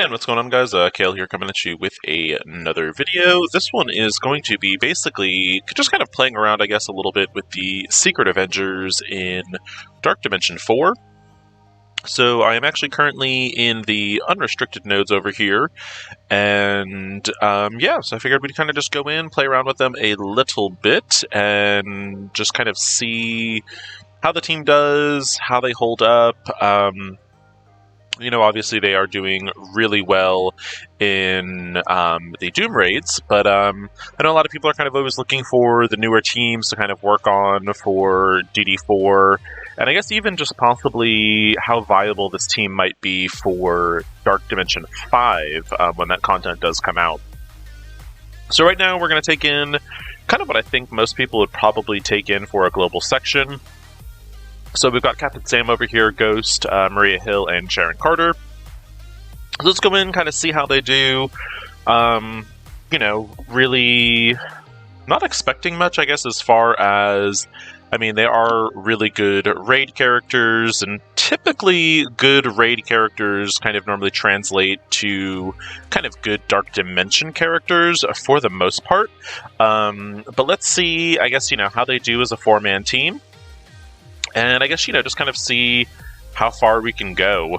And what's going on, guys? Kale here, coming at you with another video. This one is going to be basically just kind of playing around, I guess, a little bit with the Secret Avengers in Dark Dimension 4. So I am actually currently in the unrestricted nodes over here, and yeah, so I figured we'd kind of just go in, play around with them a little bit, and just kind of see how the team does, how they hold up. You know, obviously they are doing really well in the Doom raids, but I know a lot of people are kind of always looking for the newer teams to kind of work on for DD4, and I guess even just possibly how viable this team might be for Dark Dimension 5 when that content does come out. So right now we're going to take in kind of what I think most people would probably take in for a global section. So we've got Captain Sam over here, Ghost, Maria Hill, and Sharon Carter. So let's go in and kind of see how they do. You know, really not expecting much, I guess, as far as, I mean, they are really good raid characters, and typically good raid characters kind of normally translate to kind of good Dark Dimension characters for the most part. But let's see, I guess, you know, how they do as a four-man team. And I guess, you know, just kind of see how far we can go.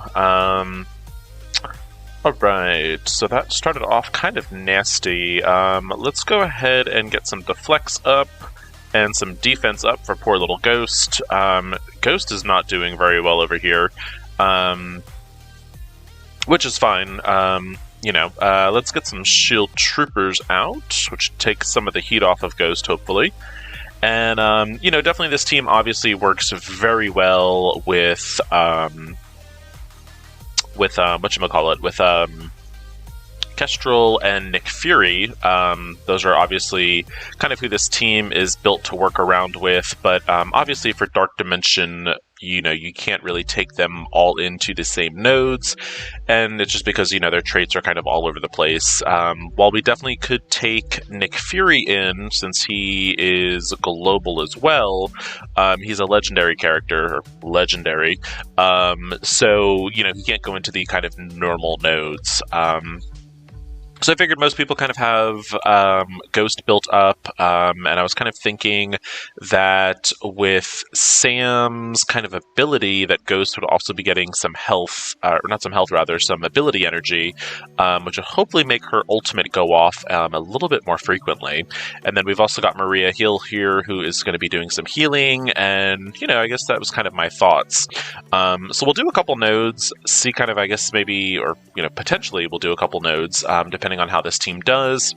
Alright, so that started off kind of nasty. Let's go ahead and get some deflects up and some defense up for poor little Ghost. Ghost is not doing very well over here, which is fine. You know, let's get some shield troopers out, which takes some of the heat off of Ghost, hopefully. And, you know, definitely this team obviously works very well with whatchamacallit, with, Kestrel and Nick Fury. Those are obviously kind of who this team is built to work around with, but, obviously for Dark Dimension, you know, you can't really take them all into the same nodes, and it's just because, you know, their traits are kind of all over the place. While we definitely could take Nick Fury in, since he is global as well, he's a legendary character, or legendary, so, you know, he can't go into the kind of normal nodes. So I figured most people kind of have Ghost built up, and I was kind of thinking that with Sam's kind of ability, that Ghost would also be getting some health, or not some health, rather, some ability energy, which would hopefully make her ultimate go off a little bit more frequently. And then we've also got Maria Hill here, who is going to be doing some healing, and, you know, I guess that was kind of my thoughts. So we'll do a couple nodes, see kind of, I guess, maybe, or, you know, potentially we'll do a couple nodes, depending on how this team does.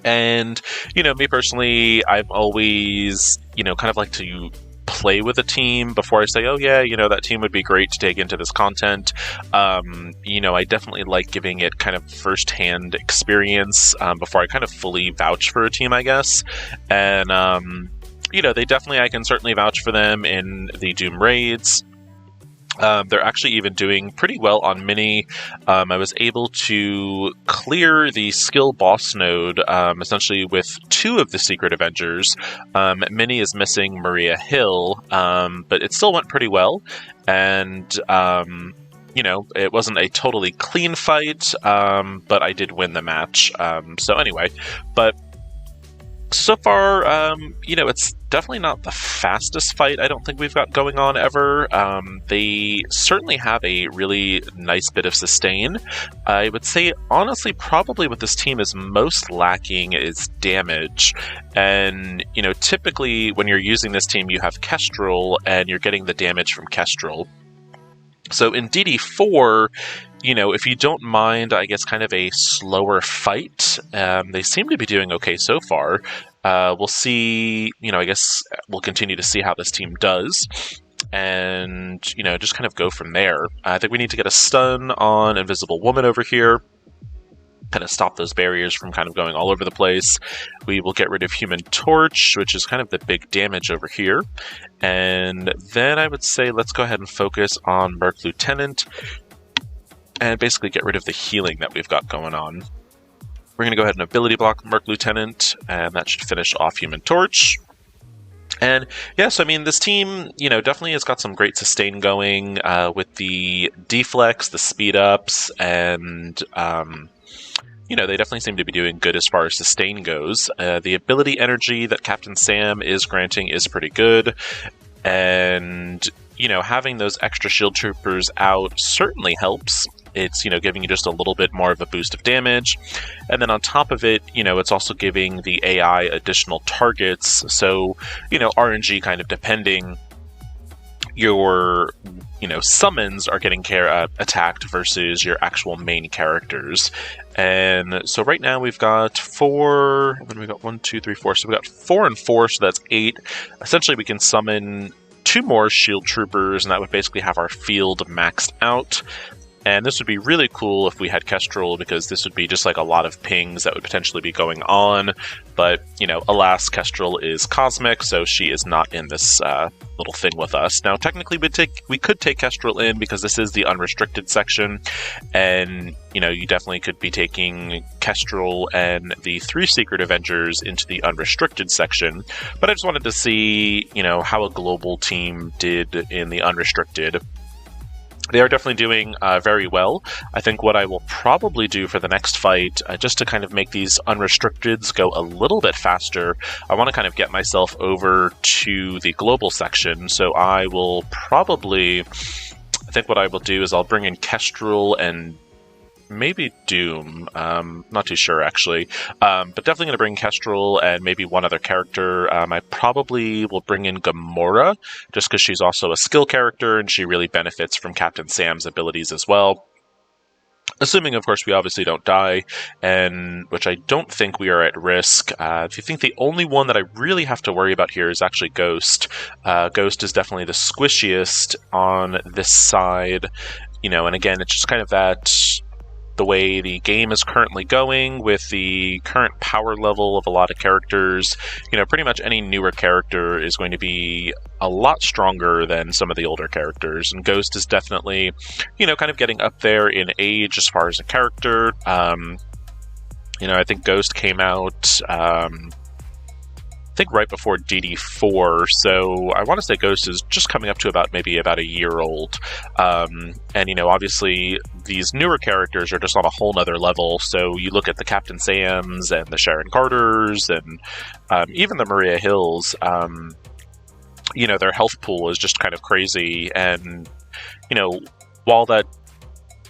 And, you know, me personally, I've always, you know, kind of like to play with a team before I say, oh yeah, you know, that team would be great to take into this content. You know, I definitely like giving it kind of first-hand experience before I kind of fully vouch for a team, I guess. And, you know, I can certainly vouch for them in the Doom raids. They're actually even doing pretty well on Mini. I was able to clear the skill boss node, essentially with 2 of the Secret Avengers. Mini is missing Maria Hill, but it still went pretty well. And, you know, it wasn't a totally clean fight, but I did win the match. So anyway, but so far, you know, it's definitely not the fastest fight I don't think we've got going on ever. They certainly have a really nice bit of sustain. I would say, honestly, probably what this team is most lacking is damage. And, you know, typically when you're using this team, you have Kestrel, and you're getting the damage from Kestrel. So in DD4, you know, if you don't mind, I guess, kind of a slower fight, they seem to be doing okay so far. We'll see, you know, I guess we'll continue to see how this team does, and, you know, just kind of go from there. I think we need to get a stun on Invisible Woman over here, kind of stop those barriers from kind of going all over the place. We will get rid of Human Torch, which is kind of the big damage over here. And then I would say let's go ahead and focus on Merc Lieutenant, and basically get rid of the healing that we've got going on. We're going to go ahead and ability block Merc Lieutenant, and that should finish off Human Torch. And yes, I mean, this team, definitely has got some great sustain going with the deflex, the speed ups, and, they definitely seem to be doing good as far as sustain goes. The ability energy that Captain Sam is granting is pretty good. And, having those extra shield troopers out certainly helps. It's, giving you just a little bit more of a boost of damage. And then on top of it, it's also giving the AI additional targets. So, RNG kind of depending, your, summons are getting attacked versus your actual main characters. And so right now we've got 4, what do we got? 1, 2, 3, 4. So we got 4 and 4, so that's 8. Essentially we can summon 2 more shield troopers, and that would basically have our field maxed out. And this would be really cool if we had Kestrel, because this would be just like a lot of pings that would potentially be going on. But, alas, Kestrel is cosmic, so she is not in this little thing with us. Now, technically, we could take Kestrel in because this is the unrestricted section. And, you definitely could be taking Kestrel and the 3 Secret Avengers into the unrestricted section. But I just wanted to see, how a global team did in the unrestricted. They are definitely doing very well. I think what I will probably do for the next fight, just to kind of make these unrestricteds go a little bit faster, I want to kind of get myself over to the global section. So I will probably, I think what I will do is I'll bring in Kestrel and maybe Doom. Not too sure, actually. But definitely going to bring Kestrel and maybe one other character. I probably will bring in Gamora, just because she's also a skill character, and she really benefits from Captain Sam's abilities as well. Assuming, of course, we obviously don't die, and which I don't think we are at risk. If you think the only one that I really have to worry about here is actually Ghost. Ghost is definitely the squishiest on this side. And again, it's just kind of that... the way the game is currently going with the current power level of a lot of characters, pretty much any newer character is going to be a lot stronger than some of the older characters. And Ghost is definitely, kind of getting up there in age as far as a character. I think Ghost came out, right before DD4, so I want to say Ghost is just coming up to maybe about a year old. And, obviously these newer characters are just on a whole nother level, so you look at the Captain Sams and the Sharon Carters and even the Maria Hills, their health pool is just kind of crazy, and, while that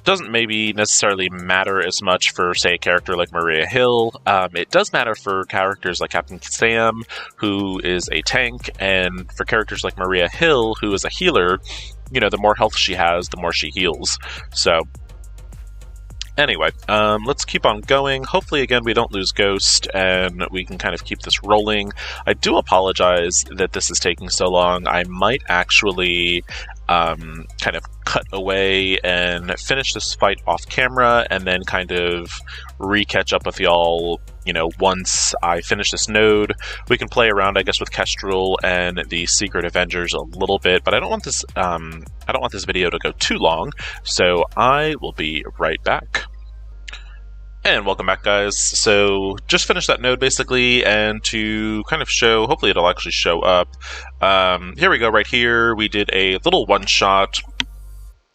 doesn't maybe necessarily matter as much for, say, a character like Maria Hill. It does matter for characters like Captain Sam, who is a tank, and for characters like Maria Hill, who is a healer. The more health she has, the more she heals. So, anyway, let's keep on going. Hopefully, again, we don't lose Ghost, and we can kind of keep this rolling. I do apologize that this is taking so long. I might actually... kind of cut away and finish this fight off camera, and then kind of catch up with y'all, once I finish this node. We can play around, I guess, with Kestrel and the Secret Avengers a little bit, but I don't want this video to go too long, so I will be right back. And welcome back, guys. So, just finished that node, basically, and to kind of show, hopefully it'll actually show up. Here we go, right here. We did a little one-shot.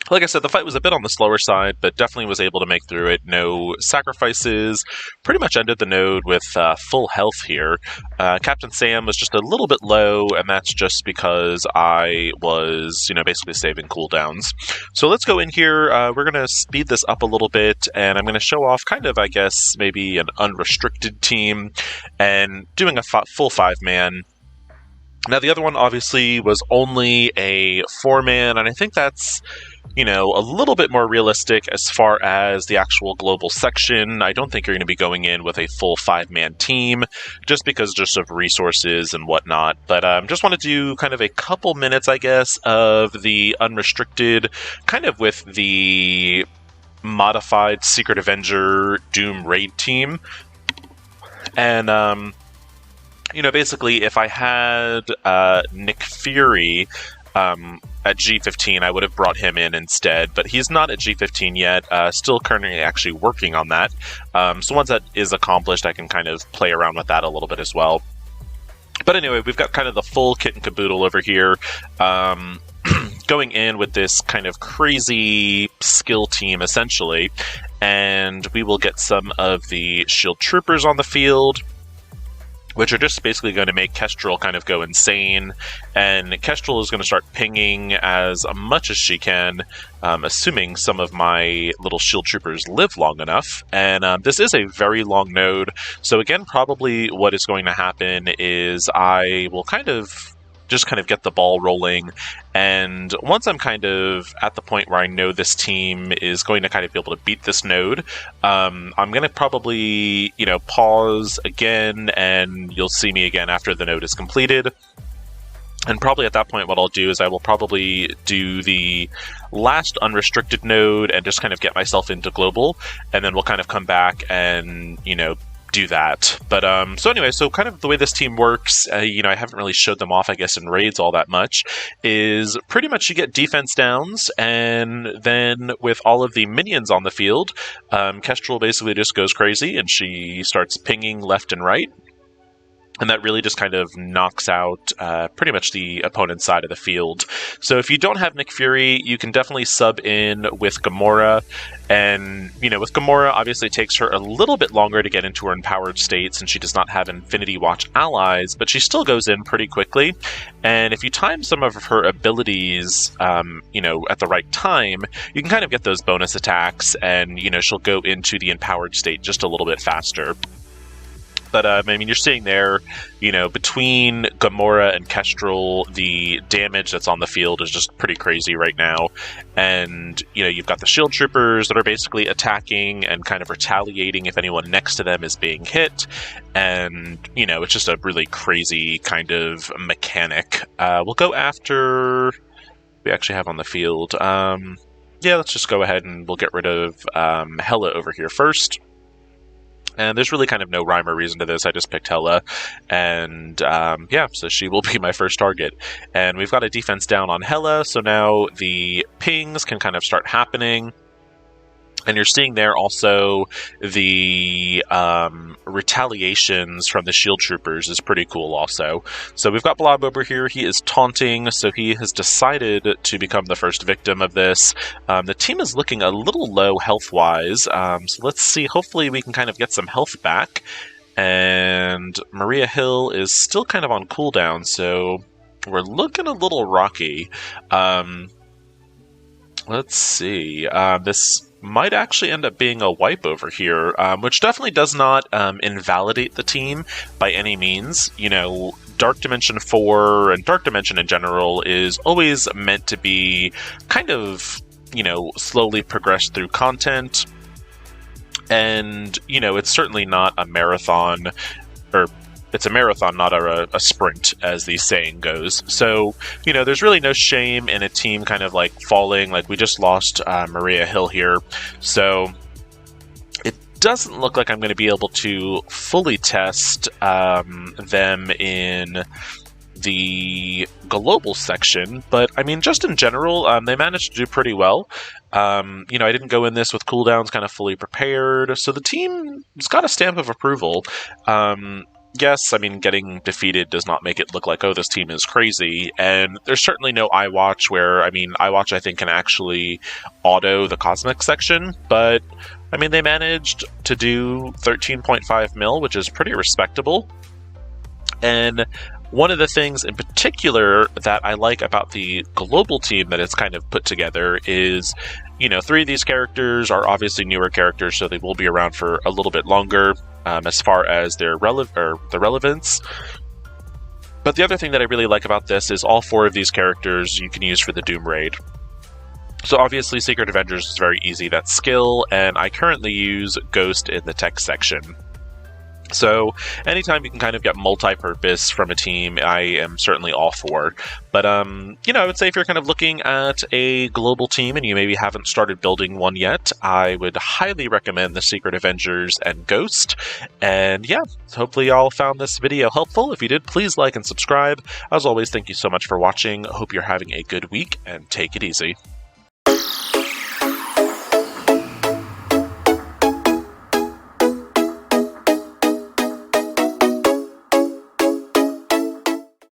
Like I said, the fight was a bit on the slower side, but definitely was able to make through it. No sacrifices. Pretty much ended the node with full health here. Captain Sam was just a little bit low, and that's just because I was, basically saving cooldowns. So let's go in here. We're going to speed this up a little bit, and I'm going to show off kind of, I guess, maybe an unrestricted team, and doing a full 5-man. Now, the other one, obviously, was only a 4-man, and I think that's... a little bit more realistic as far as the actual global section. I don't think you're going to be going in with a full 5-man team, just because of resources and whatnot. But just want to do kind of a couple minutes, I guess, of the unrestricted, kind of with the modified Secret Avenger Doom raid team. And, basically, if I had Nick Fury... at G15, I would have brought him in instead, but he's not at G15 yet, still currently actually working on that. So once that is accomplished, I can kind of play around with that a little bit as well. But anyway, we've got kind of the full kit and caboodle over here. Going in with this kind of crazy skill team, essentially. And we will get some of the shield troopers on the field, which are just basically going to make Kestrel kind of go insane. And Kestrel is going to start pinging as much as she can, assuming some of my little shield troopers live long enough. And this is a very long node. So again, probably what is going to happen is I will kind of get the ball rolling, and once I'm kind of at the point where I know this team is going to kind of be able to beat this node, I'm going to probably, pause again, and you'll see me again after the node is completed. And probably at that point what I'll do is I will probably do the last unrestricted node and just kind of get myself into global, and then we'll kind of come back and, do that. But so anyway, so kind of the way this team works, I haven't really showed them off, I guess, in raids all that much, is pretty much you get defense downs, and then with all of the minions on the field, Kestrel basically just goes crazy and she starts pinging left and right. And that really just kind of knocks out pretty much the opponent's side of the field. So if you don't have Nick Fury, you can definitely sub in with Gamora. And, with Gamora, obviously it takes her a little bit longer to get into her empowered state since she does not have Infinity Watch allies, but she still goes in pretty quickly. And if you time some of her abilities, at the right time, you can kind of get those bonus attacks and, she'll go into the empowered state just a little bit faster. But, you're seeing there, between Gamora and Kestrel, the damage that's on the field is just pretty crazy right now. And, you've got the shield troopers that are basically attacking and kind of retaliating if anyone next to them is being hit. And, it's just a really crazy kind of mechanic. We'll go after... we actually have on the field. Yeah, let's just go ahead and we'll get rid of Hela over here first. And there's really kind of no rhyme or reason to this. I just picked Hela, and so she will be my first target. And we've got a defense down on Hela, so now the pings can kind of start happening. And you're seeing there also the retaliations from the shield troopers is pretty cool also. So we've got Blob over here. He is taunting, so he has decided to become the first victim of this. The team is looking a little low health-wise, so let's see. Hopefully we can kind of get some health back. And Maria Hill is still kind of on cooldown, so we're looking a little rocky. Let's see. This might actually end up being a wipe over here, which definitely does not invalidate the team by any means. Dark Dimension 4 and Dark Dimension in general is always meant to be kind of, slowly progressed through content. And, it's certainly not a marathon, or it's a marathon, not a sprint, as the saying goes. So, there's really no shame in a team kind of like falling. Like, we just lost Maria Hill here. So, it doesn't look like I'm going to be able to fully test them in the global section. But, just in general, they managed to do pretty well. I didn't go in this with cooldowns kind of fully prepared. So, the team's got a stamp of approval. Yes, getting defeated does not make it look like, oh, this team is crazy. And there's certainly no iWatch where, iWatch, I think, can actually auto the Cosmic section. But, they managed to do 13.5 mil, which is pretty respectable. And one of the things in particular that I like about the global team that it's kind of put together is, 3 of these characters are obviously newer characters, so they will be around for a little bit longer. As far as their relevance. But the other thing that I really like about this is all 4 of these characters you can use for the Doom Raid. So obviously Secret Avengers is very easy, that's skill, and I currently use Ghost in the tech section. So anytime you can kind of get multi-purpose from a team, I am certainly all for. But, I would say if you're kind of looking at a global team and you maybe haven't started building one yet, I would highly recommend the Secret Avengers and Ghost. And yeah, hopefully y'all found this video helpful. If you did, please like and subscribe. As always, thank you so much for watching. Hope you're having a good week and take it easy.